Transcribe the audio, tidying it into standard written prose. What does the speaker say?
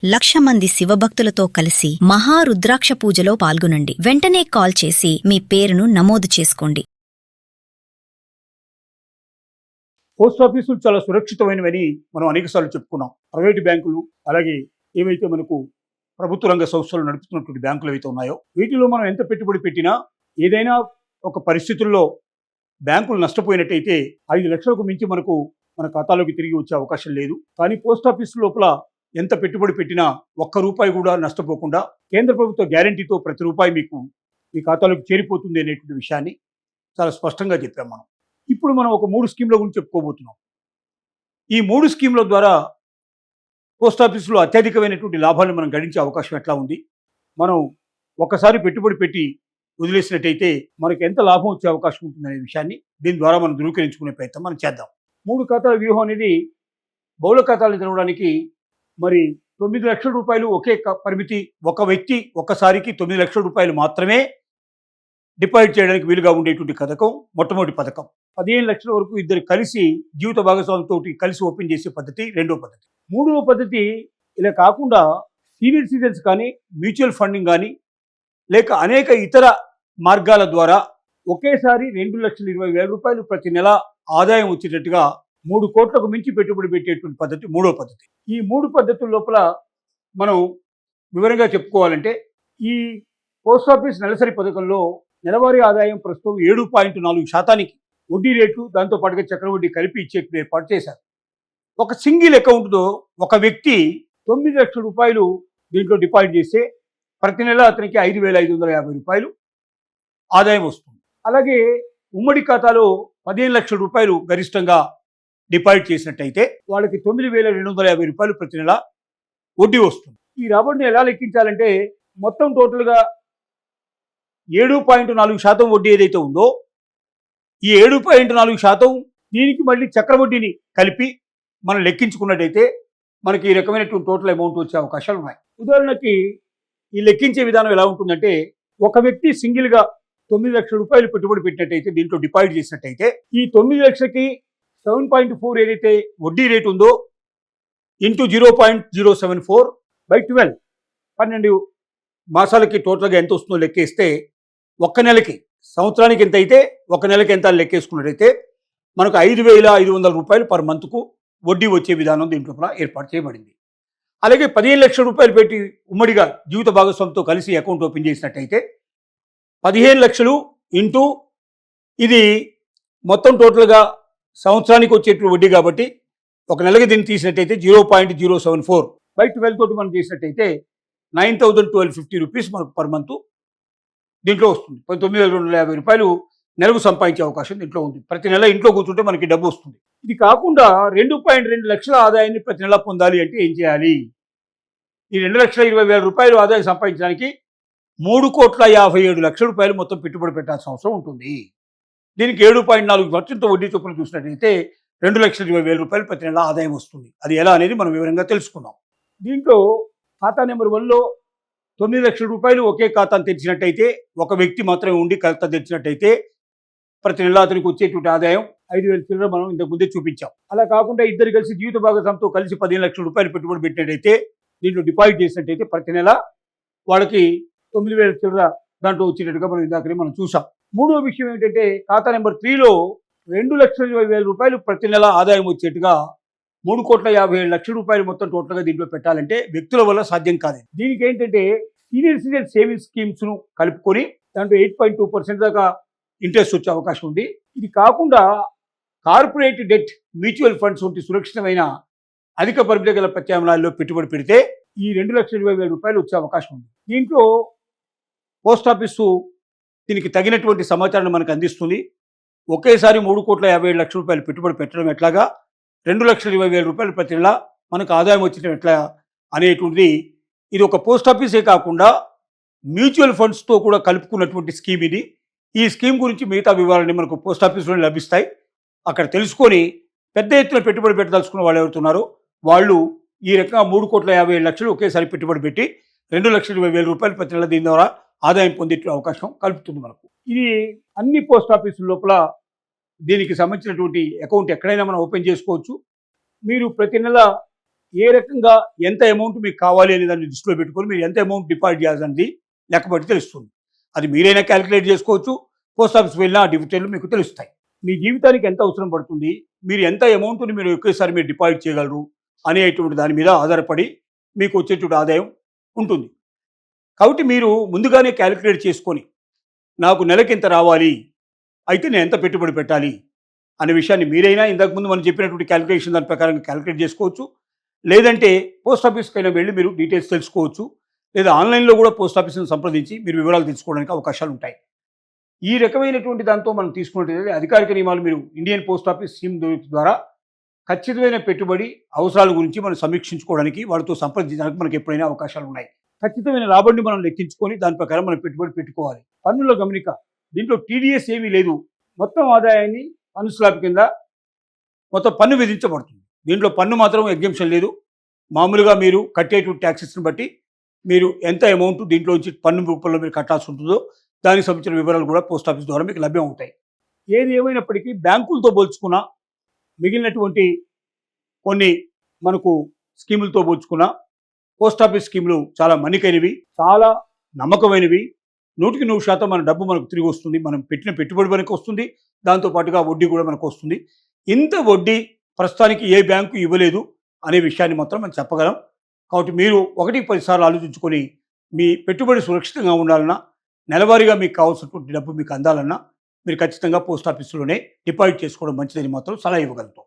1,00,000 మంది శివభక్తులతో కలిసి మహారుద్రాక్ష పూజలో పాల్గొనండి. వెంటనే కాల్ చేసి మీ పేరును నమోదు చేసుకోండి. పోస్ట్ ఆఫీసులు చాలా సురక్షితమైనవని మనం అనేకసార్లు చెప్పుకున్నాం. ప్రైవేటు బ్యాంకులు, అలాగే ఏవైతే మనకు ప్రభుత్వ రంగ సంస్థలు నడుపుతున్నటువంటి బ్యాంకులు ఏవైతే ఉన్నాయో, వీటిలో మనం ఎంత పెట్టుబడి పెట్టినా ఏదైనా ఒక పరిస్థితుల్లో బ్యాంకులు నష్టపోయినట్టయితే 5 లక్షలకు మించి మనకు మన ఖాతాలోకి తిరిగి వచ్చే అవకాశం లేదు. కానీ పోస్ట్ ఆఫీసు లోపల ఎంత పెట్టుబడి పెట్టినా ₹1 కూడా నష్టపోకుండా కేంద్ర ప్రభుత్వ గ్యారంటీతో ప్రతి రూపాయి మీకు మీ ఖాతాలోకి చేరిపోతుంది అనేటువంటి విషయాన్ని చాలా స్పష్టంగా చెప్పాం మనం. ఇప్పుడు మనం ఒక 3 స్కీమ్ల గురించి చెప్పుకోబోతున్నాం. ఈ 3 స్కీమ్ల ద్వారా పోస్ట్ ఆఫీసులో అత్యధికమైనటువంటి లాభాలను మనం గడించే అవకాశం ఎట్లా ఉంది, మనం ఒకసారి పెట్టుబడి పెట్టి వదిలేసినట్టయితే మనకు ఎంత లాభం వచ్చే అవకాశం ఉంటుందనే విషయాన్ని దీని ద్వారా మనం ధృవీకరించుకునే ప్రయత్నం మనం చేద్దాం. 3 ఖాతాల వ్యూహం అనేది బహుళ ఖాతాలను తెరవడానికి మరి ₹9 లక్షల ఒకే పరిమితి, ఒక వ్యక్తి ఒక్కసారికి ₹9 లక్షల మాత్రమే డిపాజిట్ చేయడానికి వీలుగా ఉండేటువంటి పథకం మొట్టమొదటి పథకం. 15 లక్షల వరకు ఇద్దరు కలిసి జీవిత భాగస్వామితో కలిసి ఓపెన్ చేసే పద్ధతి రెండో పద్ధతి. మూడవ పద్ధతి ఇలా కాకుండా సీనియర్ సిటిజన్స్ కానీ, మ్యూచువల్ ఫండింగ్ కానీ, లేక అనేక ఇతర మార్గాల ద్వారా ఒకేసారి ₹2,20,000 ప్రతి నెల ఆదాయం వచ్చేటట్టుగా 3 కోట్లకు మించి పెట్టుబడి పెట్టేటువంటి పద్ధతి మూడో పద్ధతి. ఈ 3 పద్ధతుల లోపల మనం వివరంగా చెప్పుకోవాలంటే, ఈ పోస్ట్ ఆఫీస్ నెలసరి పథకంలో నెలవారీ ఆదాయం ప్రస్తుతం 7.4% వడ్డీ రేటు, దాంతో పాటుగా చక్రవడ్డీ కలిపి ఇచ్చేట్టు ఏర్పాటు చేశారు. ఒక సింగిల్ అకౌంట్తో ఒక వ్యక్తి ₹9 లక్షల దీంట్లో డిపాజిట్ చేస్తే ప్రతి నెల అతనికి ₹5,550 ఆదాయం వస్తుంది. అలాగే ఉమ్మడి ఖాతాలో ₹15 లక్షల గరిష్టంగా డిపాజిట్ చేసినట్టయితే వాళ్ళకి ₹9,250 ప్రతి నెల వడ్డీ వస్తుంది. ఈ రాబడిని ఎలా లెక్కించాలంటే, మొత్తం టోటల్గా 7.4% వడ్డీ ఏదైతే ఉందో, ఈ 7.4% దీనికి మళ్ళీ చక్రవడ్డీని కలిపి మనం లెక్కించుకున్నట్టయితే మనకి ఈ రకమైనటువంటి టోటల్ అమౌంట్ వచ్చే అవకాశాలు ఉన్నాయి. ఉదాహరణకి ఈ లెక్కించే విధానం ఎలా ఉంటుందంటే, ఒక వ్యక్తి సింగిల్గా ₹9 లక్షల పెట్టుబడి పెట్టినట్టయితే, దీంట్లో డిపాజిట్ చేసినట్టయితే, ఈ 9 లక్షలకి 7.4 ఏదైతే వడ్డీ రేటు ఉందో ఇంటూ 0.074/12 12 మాసాలకి టోటల్గా ఎంత వస్తుందో లెక్కేస్తే, ఒక్క నెలకి సంవత్సరానికి ఎంత అయితే ఒక నెలకి ఎంత లెక్కేసుకున్నట్టయితే మనకు ₹5,500 పర్ మంత్కు వడ్డీ వచ్చే విధానం దీంట్లో కూడా ఏర్పాటు చేయబడింది. అలాగే ₹15 లక్షల పెట్టి ఉమ్మడిగా జీవిత భాగస్వామితో కలిసి అకౌంట్ ఓపెన్ చేసినట్టయితే 15 లక్షలు ఇంటూ ఇది మొత్తం టోటల్గా సంవత్సరానికి వచ్చేటువంటి వడ్డీ కాబట్టి ఒక నెలకి దీన్ని తీసినట్టయితే 0.074/12 తోటి మనం చేసినట్టయితే ₹9,1250 మనకు పర్ మంత్ దీంట్లో వస్తుంది. ₹9,250 నెలకు సంపాదించే అవకాశం దీంట్లో ఉంది. ప్రతి నెల ఇంట్లో కూర్చుంటే మనకి డబ్బు వస్తుంది. ఇది కాకుండా 2.2 లక్షల ఆదాయాన్ని ప్రతి నెల పొందాలి అంటే ఏం చేయాలి? ఈ ₹2,20,000 ఆదాయం సంపాదించడానికి ₹3,57,00,000 మొత్తం పెట్టుబడి పెట్టాల్సిన అవసరం ఉంటుంది. దీనికి 7.4% వడ్డీ చొప్పున చూసినట్టయితే ₹2,20,000 ప్రతి నెల ఆదాయం వస్తుంది. అది ఎలా అనేది మనం వివరంగా తెలుసుకుందాం. దీంట్లో ఖాతా నెంబర్ 1లో ₹9 లక్షల ఒకే ఖాతాను తెరిచినట్టయితే, ఒక వ్యక్తి మాత్రమే ఉండి ఖాతా తెరిచినట్టయితే ప్రతి నెల అతనికి వచ్చేటువంటి ఆదాయం 5,000 చిల్లర మనం ఇంతకు ముందే చూపించాం. అలా కాకుండా ఇద్దరు కలిసి జీవిత భాగస్వామితో కలిసి ₹15 లక్షల పెట్టుబడి పెట్టినట్టయితే, దీంట్లో డిపాజిట్ చేసినట్టయితే ప్రతి నెల వాళ్ళకి 9,000 చిల్లర దాంట్లో వచ్చేటట్టుగా మనం ఇందాకనే మనం చూసాం. మూడో విషయం ఏంటంటే, ఖాతా నెంబర్ 3లో ₹2,20,000 ప్రతి నెల ఆదాయం వచ్చేట్టుగా ₹3,57,00,000 మొత్తం టోటల్గా దీంట్లో పెట్టాలంటే వ్యక్తుల వల్ల సాధ్యం కాదు. దీనికి ఏంటంటే, సీనియర్ సిటిజన్ సేవింగ్స్ స్కీమ్స్ను కలుపుకొని దాంట్లో 8.2% దాకా ఇంట్రెస్ట్ వచ్చే అవకాశం ఉంది. ఇది కాకుండా కార్పొరేట్ డెట్, మ్యూచువల్ ఫండ్స్ వంటి సురక్షితమైన అధిక పరిమితి గల ప్రత్యామ్నాయాల్లో పెట్టుబడి పెడితే ఈ ₹2,20,000 వచ్చే అవకాశం ఉంది. దీంట్లో పోస్ట్ ఆఫీసు దీనికి తగినటువంటి సమాచారాన్ని మనకు అందిస్తుంది. ఒకేసారి ₹3,57,00,000 పెట్టుబడి పెట్టడం ఎట్లాగా, ₹2,20,000 ప్రతి నెల మనకు ఆదాయం వచ్చేయడం ఎట్లా అనేటువంటిది, ఇది ఒక పోస్ట్ ఆఫీసే కాకుండా మ్యూచువల్ ఫండ్స్తో కూడా కలుపుకున్నటువంటి స్కీమ్ ఇది. ఈ స్కీమ్ గురించి మిగతా వివరాలన్నీ మనకు పోస్ట్ ఆఫీస్లోనే లభిస్తాయి. అక్కడ తెలుసుకొని పెద్ద ఎత్తున పెట్టుబడి పెట్టదలుచుకున్న వాళ్ళు ఎవరుతున్నారో వాళ్ళు ఈ రకంగా ₹3,57,00,000 ఒకేసారి పెట్టుబడి పెట్టి ₹2,20,000 ప్రతి నెల దీని ద్వారా ఆదాయం పొందే అవకాశం కలుపుతుంది మనకు. ఇది అన్ని పోస్ట్ ఆఫీసుల లోపల దీనికి సంబంధించినటువంటి అకౌంట్ ఎక్కడైనా మనం ఓపెన్ చేసుకోవచ్చు. మీరు ప్రతి నెల ఏ రకంగా ఎంత అమౌంట్ మీకు కావాలి అనే దాన్ని దృష్టిలో పెట్టుకొని మీరు ఎంత అమౌంట్ డిపాజిట్ చేయాలనేది లెక్కబట్టి తెలుస్తుంది. అది మీరైనా క్యాలిక్యులేట్ చేసుకోవచ్చు. పోస్ట్ ఆఫీస్కి వెళ్ళినా ఆ డీటెయిల్లు మీకు తెలుస్తాయి. మీ జీవితానికి ఎంత అవసరం పడుతుంది, మీరు ఎంత అమౌంట్ని మీరు ఒకేసారి మీరు డిపాజిట్ చేయగలరు అనేటువంటి దాని మీద ఆధారపడి మీకు వచ్చేటువంటి ఆదాయం ఉంటుంది. కాబట్టి మీరు ముందుగానే క్యాలిక్యులేట్ చేసుకొని నాకు నెలకి ఇంత రావాలి, అయితే నేను ఎంత పెట్టుబడి పెట్టాలి అనే విషయాన్ని మీరైనా ఇంతకుముందు మనం చెప్పినటువంటి క్యాలిక్యులేషన్ దాని ప్రకారంగా క్యాలిక్యులేట్ చేసుకోవచ్చు. లేదంటే పోస్ట్ ఆఫీస్కైనా వెళ్ళి మీరు డీటెయిల్స్ తెలుసుకోవచ్చు. లేదా ఆన్లైన్లో కూడా పోస్ట్ ఆఫీస్ని సంప్రదించి మీరు వివరాలు తెలుసుకోవడానికి అవకాశాలు ఉంటాయి. ఈ రకమైనటువంటి దాంతో మనం తీసుకున్నట్లయితే అధికారిక నియమాలు మీరు ఇండియన్ పోస్ట్ ఆఫీస్ స్కీమ్ ద్వారా ఖచ్చితమైన పెట్టుబడి అవసరాల గురించి మనం సమీక్షించుకోవడానికి వాళ్ళతో సంప్రదించడానికి మనకి ఎప్పుడైనా అవకాశాలు ఉన్నాయి. ఖచ్చితమైన రాబడిని మనం లెక్కించుకొని దాని ప్రకారం మనం పెట్టుబడి పెట్టుకోవాలి. పన్నుల గమనిక, దీంట్లో టీడీఎస్ ఏమీ లేదు. మొత్తం ఆదాయాన్ని పన్ను స్లాబ్ కింద మొత్తం పన్ను విధించబడుతుంది. దీంట్లో పన్ను మాత్రం ఎగ్జంప్షన్ లేదు. మామూలుగా మీరు కట్టేటువంటి ట్యాక్సెస్ని బట్టి మీరు ఎంత అమౌంట్ దీంట్లోంచి పన్ను రూపంలో మీరు కట్టాల్సి ఉంటుందో దానికి సంబంధించిన వివరాలు కూడా పోస్ట్ ఆఫీస్ ద్వారా మీకు లభ్యం అవుతాయి. ఏది ఏమైనప్పటికీ బ్యాంకులతో పోల్చుకున్న మిగిలినటువంటి కొన్ని మనకు స్కీములతో పోల్చుకున్న పోస్ట్ ఆఫీస్ స్కీములు చాలా మన్నికైనవి, చాలా నమ్మకమైనవి. 100% మన డబ్బు మనకు తిరిగి వస్తుంది. మనం పెట్టిన పెట్టుబడి మనకు వస్తుంది. దాంతోపాటుగా వడ్డీ కూడా మనకు వస్తుంది. ఇంత వడ్డీ ప్రస్తుతానికి ఏ బ్యాంకు ఇవ్వలేదు అనే విషయాన్ని మాత్రం మనం చెప్పగలం. కాబట్టి మీరు 1-10 సార్లు ఆలోచించుకొని మీ పెట్టుబడి సురక్షితంగా ఉండాలన్నా, నెలవారీగా మీకు కావాల్సినటువంటి డబ్బు మీకు అందాలన్నా మీరు ఖచ్చితంగా పోస్ట్ ఆఫీసులోనే డిపాజిట్ చేసుకోవడం మంచిదని మాత్రం సలహా ఇవ్వగలుగుతాం.